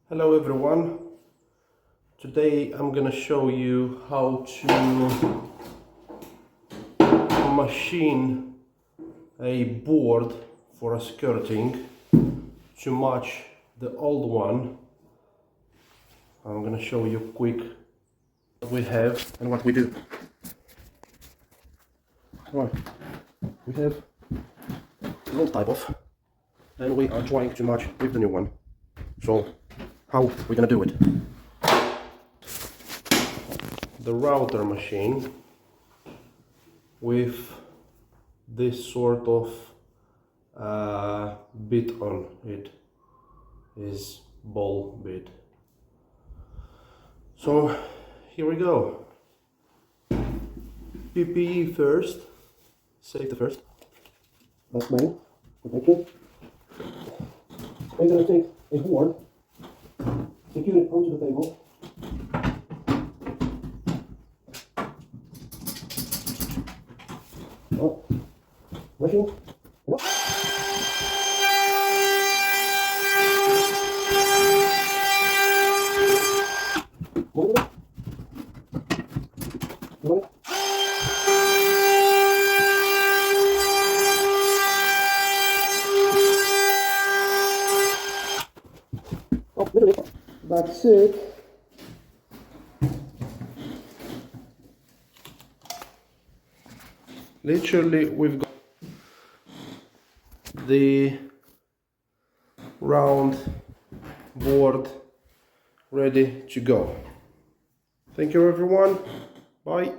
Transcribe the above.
Hello everyone, today I'm gonna show you how to machine a board for a skirting to match the old one. I'm gonna show you quick what we have and what we do. Right, we have the old type of, and we are trying to match with the new one. So how we're gonna do it? The router machine with this sort of bit on it is ball bit. So here we go. PPE first, safety first. That's main protection. We're gonna take a board, secure it onto the table. Oh, machine. Yep. Move it. You want it? Oh, literally. That's it. Literally, we've got the round board ready to go. Thank you everyone. Bye.